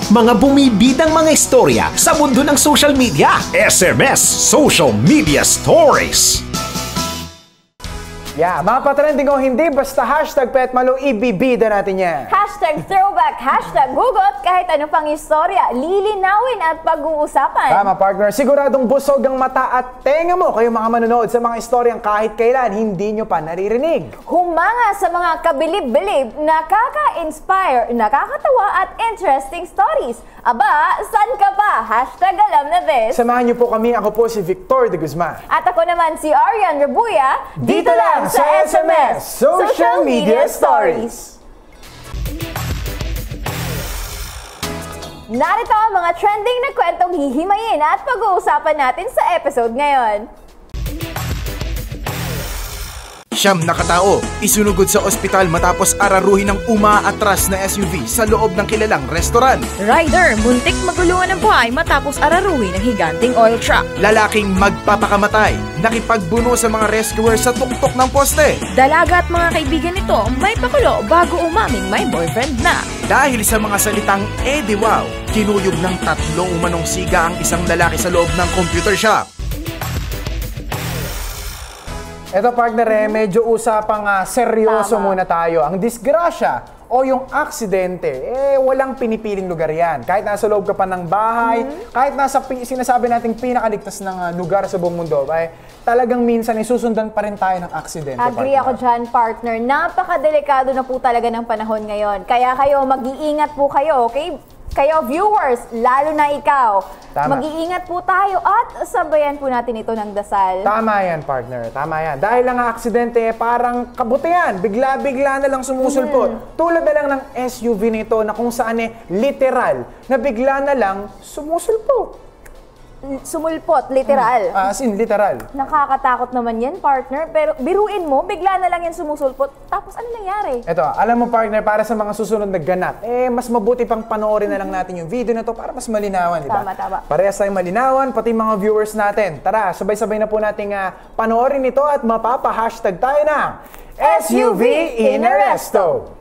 Mga bumibidang mga istorya sa mundo ng social media. SMS Social Media Stories. Yeah, mga patrending o hindi, basta hashtag Petmalo, ibibida natin yan. Hashtag throwback, hashtag gugot, kahit ano pang istorya, lilinawin at pag-uusapan. Tama, partner. Siguradong busog ang mata at tenga mo kayo mga manonood sa mga istoryang kahit kailan hindi nyo pa naririnig. Humanga sa mga kabilib-bilib, nakaka-inspire, nakakatawa at interesting stories. Aba, saan ka pa? Hashtag alam na this. Samahan nyo po kami. Ako po si Victor de Guzman. At ako naman si Arian Rabuya. Dito lang sa SMS Social Media Stories. Narito ang mga trending na kwentong hihimayin at pag-uusapan natin sa episode ngayon. Siyam na katao, isunugod sa ospital matapos araruhin ng umaatras na SUV sa loob ng kilalang restoran. Rider, muntik magulungan ng buhay matapos araruhin ng higanting oil truck. Lalaking magpapakamatay, nakipagbuno sa mga rescuers sa tuktok ng poste. Dalaga at mga kaibigan nito may pakulo bago umaming may boyfriend na. Dahil sa mga salitang di wow, kinuyog ng 3 umanong siga ang isang lalaki sa loob ng computer shop. Eto partner, medyo usapang seryoso Tama. muna tayo. Ang disgrasya o yung aksidente, walang pinipiling lugar yan. Kahit nasa loob ka pa ng bahay, kahit nasa sinasabi nating pinakaligtas ng lugar sa buong mundo, talagang minsan susundan pa rin tayo ng aksidente. Agree partner. ako dyan, partner. Napakadelikado na po talaga ng panahon ngayon. Kaya kayo, mag-iingat po kayo, okay? Kayo viewers, lalo na ikaw. Tama. Mag-iingat po tayo at sabayan po natin ito ng dasal. Tama yan, partner. Tama yan. Dahil lang ang aksidente, parang kabutihan. Bigla-bigla na lang sumusulpot. Tulad na lang ng SUV nito na kung saan literal na bigla na lang sumusulpot. Sumulpot, literal. As in, literal. Nakakatakot naman yan, partner. Pero biruin mo, bigla na lang yan sumusulpot. Tapos ano nangyari? Eto, alam mo partner, para sa mga susunod na ganap, mas mabuti pang panoorin na lang natin yung video na to para mas malinawan, di ba? Tama, tama. Parehas tayong malinawan, pati mga viewers natin. Tara, sabay-sabay na po nating panoorin ito at mapapa-hashtag tayo ng SUV in Arresto.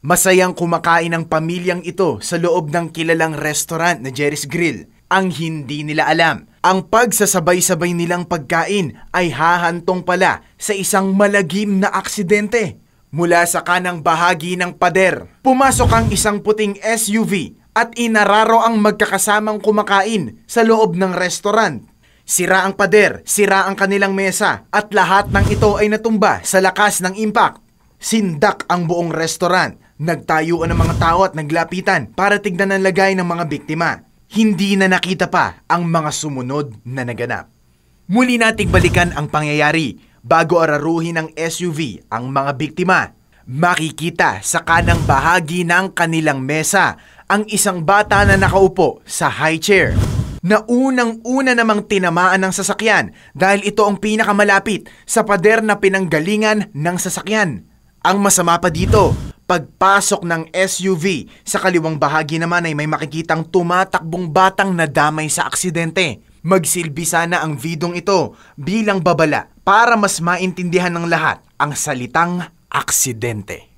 Masayang kumakain ang pamilyang ito sa loob ng kilalang restaurant na Jerry's Grill. Ang hindi nila alam, ang pagsasabay-sabay nilang pagkain ay hahantong pala sa isang malagim na aksidente. Mula sa kanang bahagi ng pader, pumasok ang isang puting SUV at inararo ang magkakasamang kumakain sa loob ng restaurant. Sira ang pader, sira ang kanilang mesa at lahat ng ito ay natumba sa lakas ng impact. Sindak ang buong restaurant. Nagtayuan ng mga tao at naglapitan para tignan ang lagay ng mga biktima. Hindi na nakita pa ang mga sumunod na naganap. Muli nating balikan ang pangyayari bago araruhin ng SUV ang mga biktima. Makikita sa kanang bahagi ng kanilang mesa ang isang bata na nakaupo sa high chair. Na unang-una namang tinamaan ng sasakyan dahil ito ang pinakamalapit sa pader na pinanggalingan ng sasakyan. Ang masama pa dito, pagpasok ng SUV, sa kaliwang bahagi naman ay may makikitang tumatakbong batang nadamay sa aksidente. Magsilbi sana ang videong ito bilang babala para mas maintindihan ng lahat ang salitang aksidente.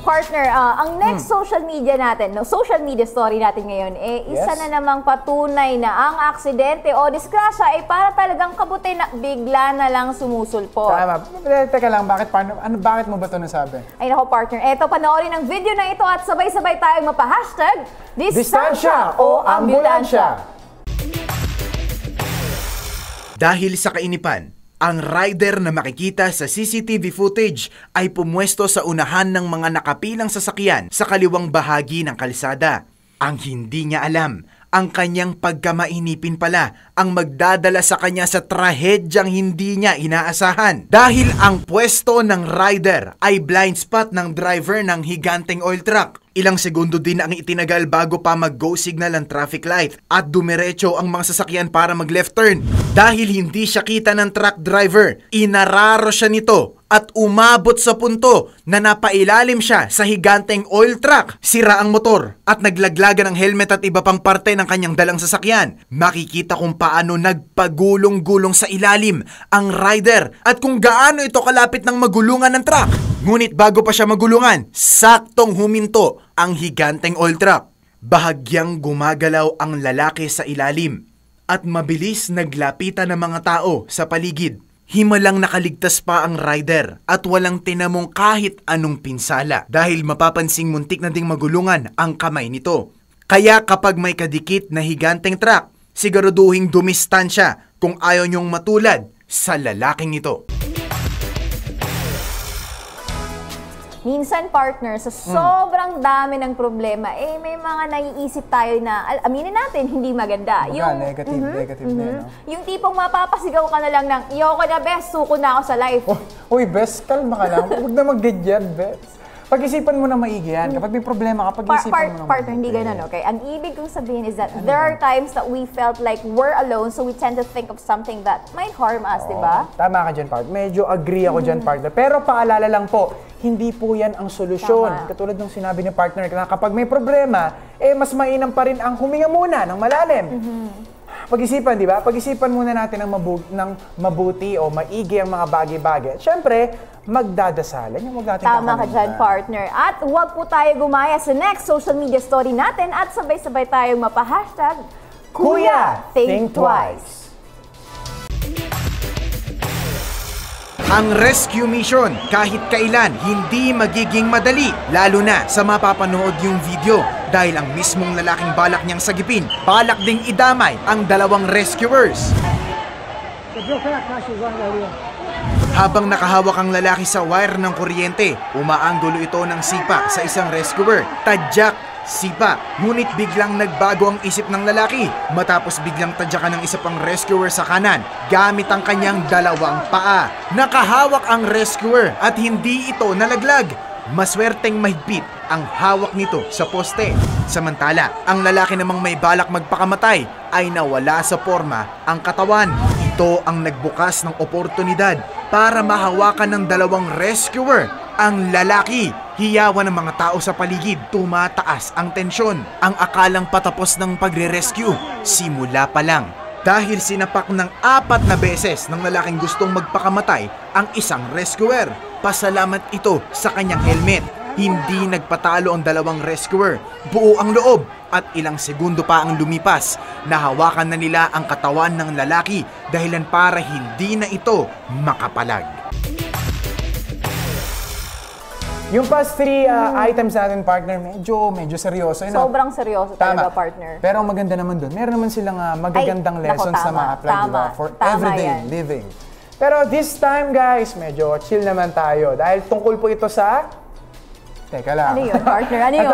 Partner, ang next social media natin, social media story natin ngayon, isa na namang patunay na ang aksidente o disgrasya ay para talagang kabuti na bigla na lang sumusulpot. Tama. Teka lang, bakit mo ba ito nasabi? Ay nako partner, eto panoorin ang video na ito at sabay-sabay tayong mapa-hashtag Distansya o Ambulansya. Dahil sa kainipan, ang rider na makikita sa CCTV footage ay pumwesto sa unahan ng mga nakapilang sasakyan sa kaliwang bahagi ng kalsada. Ang hindi niya alam, ang kanyang pagkamainipin pala ang magdadala sa kanya sa trahedyang hindi niya inaasahan. Dahil ang pwesto ng rider ay blind spot ng driver ng higanteng oil truck. Ilang segundo din ang itinagal bago pa mag-go signal ang traffic light at dumiretso ang mga sasakyan para mag-left turn. Dahil hindi siya kita ng truck driver, inararo siya nito at umabot sa punto na napailalim siya sa higanteng oil truck. Sira ang motor at naglaglagan ng helmet at iba pang parte ng kanyang dalang sasakyan. Makikita kung paano nagpagulong-gulong sa ilalim ang rider at kung gaano ito kalapit ng magulungan ng truck. Ngunit bago pa siya magulungan, saktong huminto ang higanteng oil truck. Bahagyang gumagalaw ang lalaki sa ilalim at mabilis naglapitan ng mga tao sa paligid. Himalang nakaligtas pa ang rider at walang tinamong kahit anong pinsala dahil mapapansing muntik na ding magulungan ang kamay nito. Kaya kapag may kadikit na higanteng truck, siguraduhing dumistansya kung ayaw niyong matulad sa lalaking ito. Minsan, partner, sa sobrang dami ng problema, may mga naiisip tayo na, aminin natin, hindi maganda. Negative na, no? Yung tipong mapapasigaw ka na lang ng, "Iyoko na, best, suko na ako sa life." Uy, best, kalma ka lang. Huwag na mag-gadget, best. Pag-isipan mo na maigi yan. Kapag may problema ka, pag-isipan mo na Partner, hindi ganun, okay? Ang ibig kong sabihin is that there are times that we felt like we're alone, so we tend to think of something that might harm us, di ba? Tama ka dyan, partner. Medyo agree ako dyan, partner. Pero paalala lang po, hindi po yan ang solusyon. Tama. Katulad ng sinabi ni partner, na kapag may problema, mas mainam pa rin ang huminga muna ng malalim. Pag-isipan, di ba? Pag-isipan muna natin ng mabuti o maigi ang mga bagay-bagay. At syempre, magdadasalan yung natin Tama ka dyan, partner. At huwag po tayo gumaya sa next social media story natin at sabay-sabay tayong mapa-hashtag Kuya, think twice. Ang rescue mission kahit kailan hindi magiging madali, lalo na sa mapapanood yung video dahil ang mismong lalaking balak niyang sagipin, balak ding idamay ang dalawang rescuers. Habang nakahawak ang lalaki sa wire ng kuryente, umaanggulo ito ng sipa sa isang rescuer. Tadyak sipa, ngunit biglang nagbago ang isip ng lalaki matapos biglang tadyakan ng isa pang rescuer sa kanan gamit ang kanyang dalawang paa. Nakahawak ang rescuer at hindi ito nalaglag. Maswerteng mahigpit ang hawak nito sa poste. Samantala, ang lalaki namang may balak magpakamatay ay nawala sa forma ang katawan. Ito ang nagbukas ng oportunidad para mahawakan ng dalawang rescuer ang lalaki. Hiyawan ng mga tao sa paligid, tumataas ang tensyon. Ang akalang patapos ng pagre-rescue, simula pa lang. Dahil sinapak ng 4 na beses ng lalaking gustong magpakamatay ang isang rescuer. Pasalamat ito sa kanyang helmet. Hindi nagpatalo ang dalawang rescuer. Buo ang loob at ilang segundo pa ang lumipas. Nahawakan na nila ang katawan ng lalaki dahilan para hindi na ito makapalag. Yung past 3 items natin, partner, medyo seryoso. Sobrang seryoso talaga, partner. Pero ang maganda naman doon, meron naman silang magagandang lessons na ma-apply, diba? For everyday living. Pero this time, guys, medyo chill naman tayo. Dahil tungkol po ito sa... Teka lang. Ano yun, partner? Ano yun?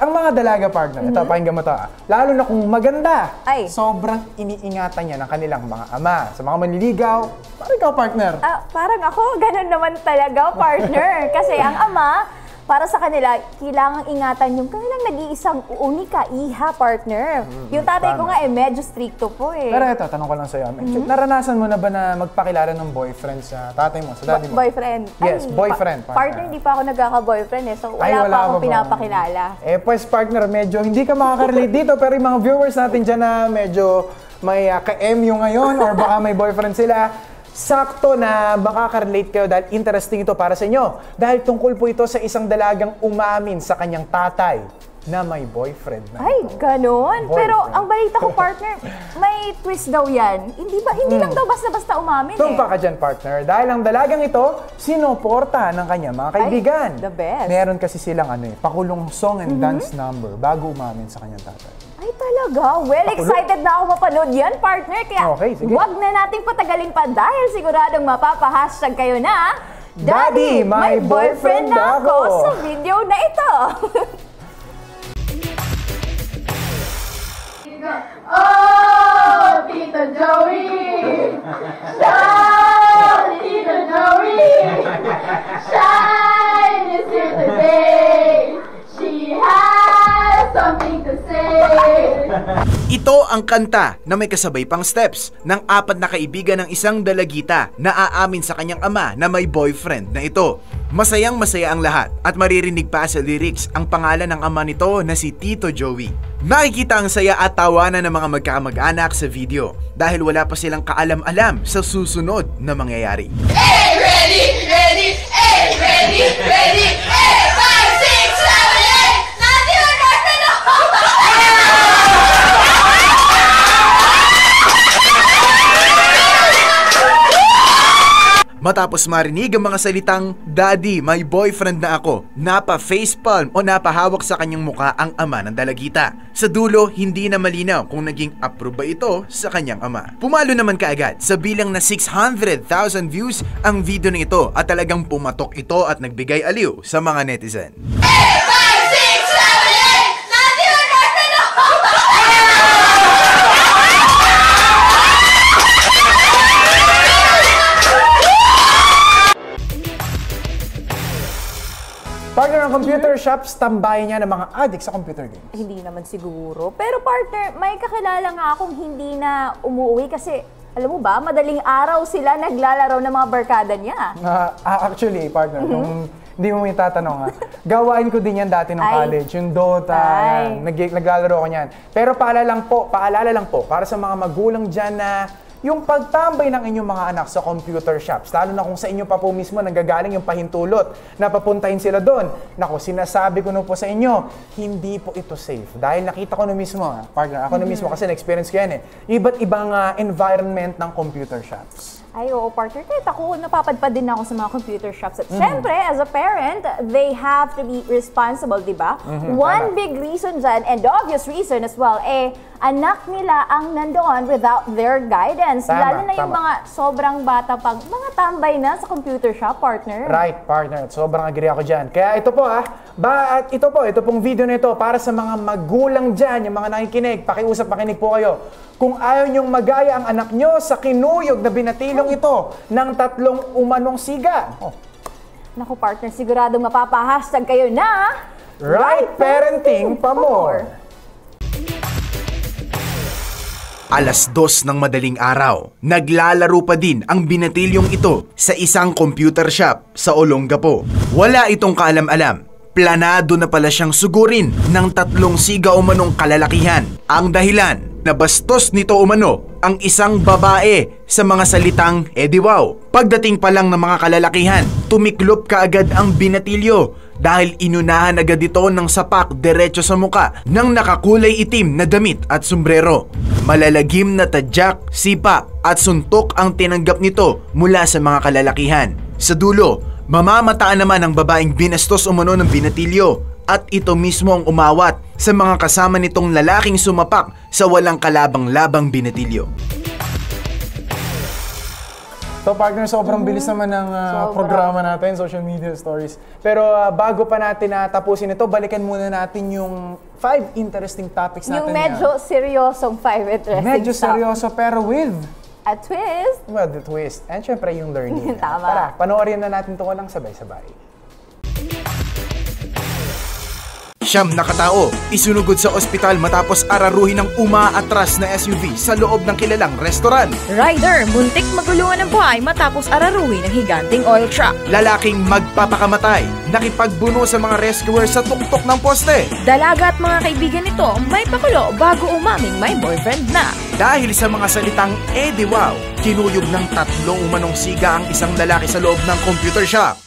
Ang mga dalaga, partner, ito, pakinggan mo ito. Lalo na kung maganda, Ay. sobrang iniingatan niya ng kanilang mga ama. Sa mga manliligaw, parang ikaw, partner. Parang ako, ganun naman talaga, partner. Kasi ang ama, para sa kanila, kailangang ingatan yung kanilang nag-iisang unika, iha, partner. Yung tatay ko nga medyo stricto po Pero ito, tanong ko lang sa'yo. Naranasan mo na ba na magpakilala ng boyfriend sa tatay mo, sa daddy mo? Boyfriend? Yes, boyfriend. Partner, hindi pa ako nagkaka-boyfriend So wala pa akong pinapakilala. Pues partner, medyo hindi ka makaka-relate dito, pero yung mga viewers natin dyan na medyo may ka-MU ngayon or baka may boyfriend sila, sakto na makaka-relate kayo dahil interesting ito para sa inyo. Dahil tungkol po ito sa isang dalagang umamin sa kanyang tatay na may boyfriend na. Ay, ganon? Pero ang balita ko, partner, may twist daw yan. Hindi lang daw basta-basta umamin Tumpa ka dyan, partner. Dahil ang dalagang ito, sinuporta ng kanyang mga kaibigan. Ay, the best. Meron kasi silang pakulong song and dance number bago umamin sa kanyang tatay. Ay, talaga? Well, excited na ako mapanood yan, partner. Kaya wag na nating patagalin pa dahil siguradong mapapahashtag kayo na Daddy, may boyfriend na ako sa video na ito. Oh, Tita Joey! Shine, Tita Joey! Shine is here today. She has Ito ang kanta na may kasabay pang steps ng 4 na kaibigan ng isang dalagita na aamin sa kanyang ama na may boyfriend na ito. Masayang masaya ang lahat at maririnig pa sa lyrics ang pangalan ng ama nito na si Tito Joey. Makikita ang saya at tawanan ng mga magkamag-anak sa video dahil wala pa silang kaalam-alam sa susunod na mangyayari. Hey, ready, ready, hey, ready, ready, hey, 5, 6, 7, 8, nanti yung boyfriend ako! Matapos marinig ang mga salitang, "Daddy, may boyfriend na ako," napa-facepalm o napahawak sa kanyang muka ang ama ng dalagita. Sa dulo, hindi na malinaw kung naging approve ba ito sa kanyang ama. Pumalo naman kaagad sa bilang na 600,000 views ang video na ito at talagang pumatok ito at nagbigay aliw sa mga netizen. Hey, 5, 6, 7, 8, nanti yung boyfriend ako! Partner ng computer shops, tambayan niya ng mga addict sa computer games. Hindi naman siguro. Pero partner, may kakilala nga akong hindi na umuwi kasi, alam mo ba, madaling araw sila naglalaro ng mga barkada niya. Actually, partner, kung hindi mo itatanong ha, gawain ko din yan dati nung college, yung Dota, yan. Naglalaro ko yan. Pero paalala lang po, para sa mga magulang dyan na yung pagtambay ng inyong mga anak sa computer shops, lalo na kung sa inyo pa po mismo nanggagaling yung pahintulot na papuntahin sila doon. Naku, sinasabi ko na po sa inyo, hindi po ito safe. Dahil nakita ko na mismo, partner, ako na mismo kasi na-experience ko yan iba't ibang environment ng computer shops. Ay, oo, partner. Kahit ako, napapadpad din ako sa mga computer shops. At syempre, as a parent, they have to be responsible, di ba? One big reason dyan, and the obvious reason as well, anak nila ang nandoon without their guidance. Lalo na yung mga sobrang bata pang, mga tambay na sa computer shop, partner. Right, partner. Sobrang agree ako dyan. Kaya ito po ito pong video na ito para sa mga magulang dyan, yung mga nakikinig, pakinig po kayo. Kung ayaw niyong magaya ang anak niyo sa kinuyog na binatilong ito ng 3 umanong siga. Naku, partner, siguradong mapapahashtag kayo na Right Parenting pa more. Alas 2 ng madaling araw, naglalaro pa din ang binatilyong ito sa isang computer shop sa Olongapo. Wala itong kaalam-alam. Planado na pala siyang sugurin ng 3 siga umanong kalalakihan. Ang dahilan, nabastos nito umano ang isang babae sa mga salitang wow. Pagdating pa lang ng mga kalalakihan, tumiklop kaagad ang binatilyo dahil inunahan agad ito ng sapak diretso sa muka ng nakakulay itim na damit at sombrero. Malalagim na tadyak, sipa at suntok ang tinanggap nito mula sa mga kalalakihan. Sa dulo, mamamataan naman ang babaeng binastos umano ng binatilyo at ito mismo ang umawat sa mga kasama nitong lalaking sumapak sa walang kalabang-labang binatilyo. So partner, sobrang bilis naman ng programa natin, social media stories. Pero bago pa natin tapusin ito, balikan muna natin yung 5 interesting topics natin. Yung medyo seryosong 5 interesting Medyo seryoso pero with a twist. Well, the twist. And syempre yung learning. Tama. Tara, panoorin na natin ito ng sabay-sabay. Siyam na katao, isunugod sa ospital matapos araruhin ng umaatras na SUV sa loob ng kilalang restoran. Rider, muntik maguluhan ng buhay matapos araruhin ng higanting oil truck. Lalaking magpapakamatay, nakipagbuno sa mga rescuers sa tuktok ng poste. Dalaga at mga kaibigan nito may pakulo bago umaming may boyfriend na. Dahil sa mga salitang wow, kinuyog ng 3 umanong siga ang isang lalaki sa loob ng computer shop.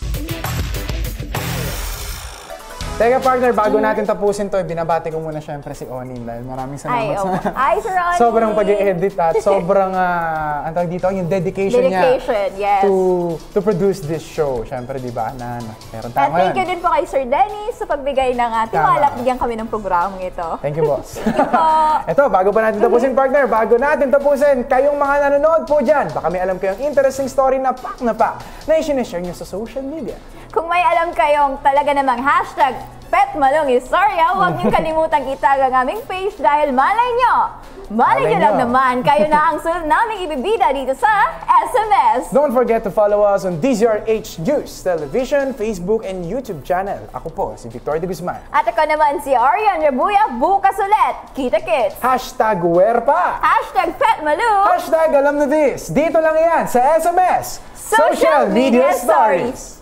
Teka partner, bago natin tapusin to, binabati ko muna syempre si Onin dahil maraming salamat Ay, Sir Onin! sobrang pag-i-edit at sobrang antawag dito, yung dedication niya yes. to produce this show. Syempre, di ba? Meron tayo ngayon. Thank you din po kay Sir Dennis sa pagbigay ng tiwala at bigyan kami ng programang ito. Thank you, boss. Thank you po. Ito, bago pa natin tapusin, partner, bago natin tapusin, kayong mga nanonood po dyan, baka may alam kayong interesting story na pak na i-share nyo sa social media. Kung may alam kayong talaga namang hashtag PetMalongIstorya, huwag niyong kalimutang itag ang aming page dahil malay nyo, Malay nyo lang naman, kayo na ang sunod naming ibibida dito sa SMS. Don't forget to follow us on DZRH News, Television, Facebook, and YouTube channel. Ako po, si Victor de Guzman. At ako naman si Arian Rabuya, bukas ulit. Kita-kits! #Werpa! #PetMalu! #Alam na this! Dito lang yan sa SMS! Social Media Stories.